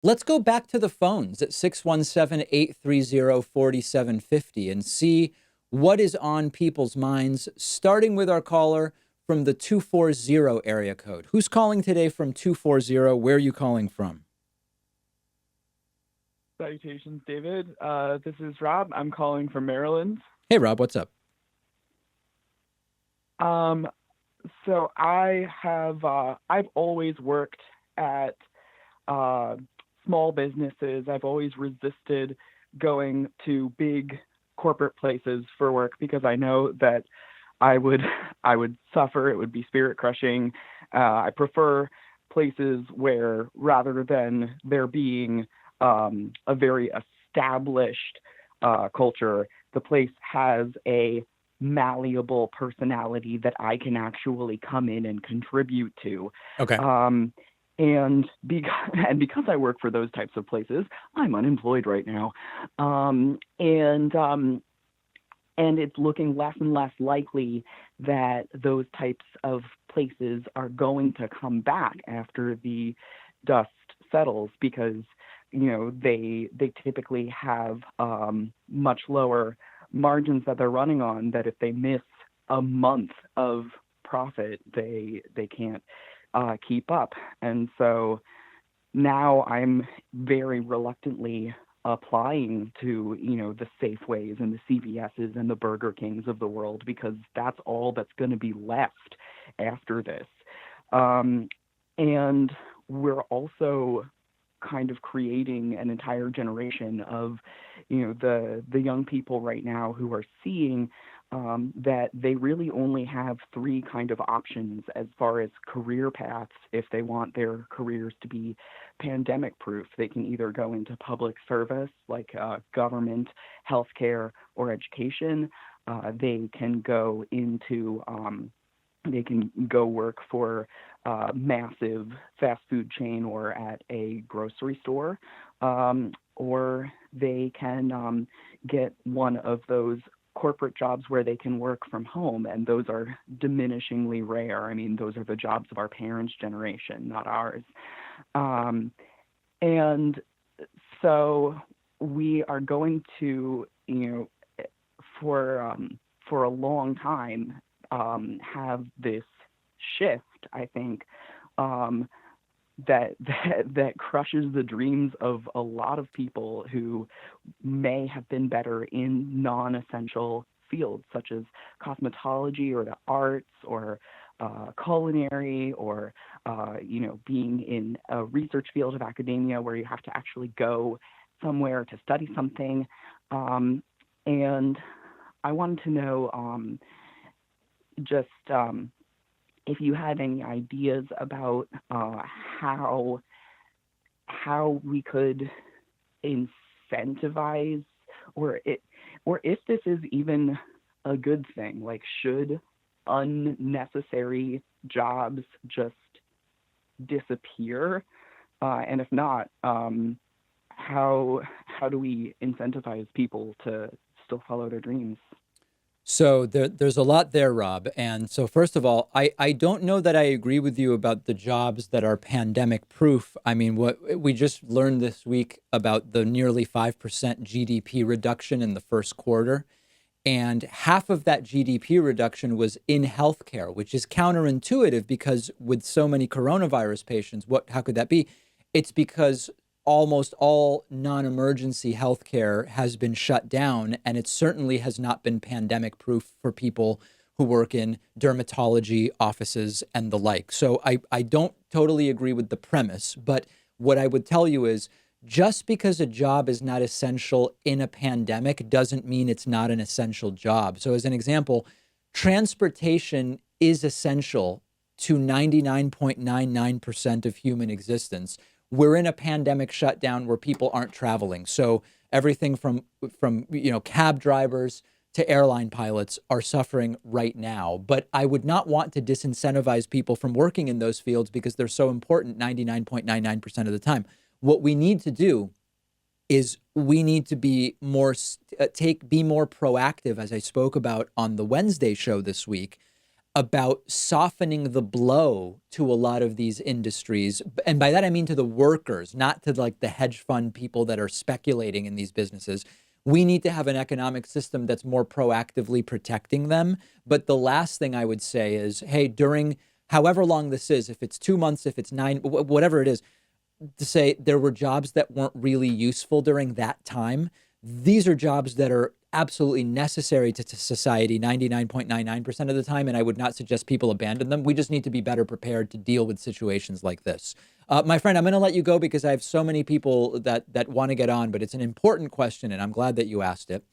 Let's go back to the phones at 617-830-4750 and see what is on people's minds, starting with our caller from the 240 area code. Who's calling today from 240? Where are you calling from? Salutations, David. This is Rob. I'm calling from Maryland. Hey, Rob, what's up? Um, I've always worked at uh, small businesses. I've always resisted going to big corporate places for work because I know that I would I would suffer. It would be spirit crushing. I prefer places where, rather than there being a very established culture, the place has a malleable personality that I can actually come in and contribute to. Okay. Um, and because I work for those types of places, I'm unemployed right now. Um, and um, and it's looking less and less likely that those types of places are going to come back after the dust settles, because they typically have much lower margins that they're running on, that if they miss a month of profit, they can't keep up. And so now I'm very reluctantly applying to, the Safeways and the CVS's and the Burger Kings of the world, because that's all that's going to be left after this. Um, and we're also kind of creating an entire generation of, the young people right now who are seeing that they really only have three kind of options as far as career paths. If they want their careers to be pandemic proof, they can either go into public service, like government, healthcare, or education. They can go into they can go work for a massive fast food chain or at a grocery store, or they can get one of those corporate jobs where they can work from home, and those are diminishingly rare. I mean, those are the jobs of our parents' generation, not ours. Um, and so we are going to, for a long time, have this shift, I think, um, that crushes the dreams of a lot of people who may have been better in non-essential fields such as cosmetology or the arts or culinary, or being in a research field of academia where you have to actually go somewhere to study something. And I wanted to know, just if you had any ideas about how we could incentivize, or it or if this is even a good thing. Like, should unnecessary jobs just disappear? And if not, how do we incentivize people to still follow their dreams? So there's a lot there, Rob. And so first of all, I don't know that I agree with you about the jobs that are pandemic proof. I mean, what we just learned this week about the nearly 5% GDP reduction in the first quarter. And half of that GDP reduction was in healthcare, which is counterintuitive because with so many coronavirus patients, how could that be? It's because almost all non-emergency healthcare has been shut down, and it certainly has not been pandemic proof for people who work in dermatology offices and the like. So I don't totally agree with the premise, but what I would tell you is just because a job is not essential in a pandemic doesn't mean it's not an essential job. So, as an example, transportation is essential to 99.99% of human existence. We're in a pandemic shutdown where people aren't traveling. So, everything from cab drivers to airline pilots are suffering right now. But I would not want to disincentivize people from working in those fields because they're so important 99.99% of the time. What we need to do is we need to be more proactive, as I spoke about on the Wednesday show this week, about softening the blow to a lot of these industries. And by that, I mean to the workers, not to like the hedge fund people that are speculating in these businesses. We need to have an economic system that's more proactively protecting them. But the last thing I would say is, hey, during however long this is, if it's 2 months, if it's nine, whatever it is, to say there were jobs that weren't really useful during that time. These are jobs that are absolutely necessary to society 99.99% of the time. And I would not suggest people abandon them. We just need to be better prepared to deal with situations like this. My friend, I'm going to let you go because I have so many people that want to get on, but it's an important question and I'm glad that you asked it.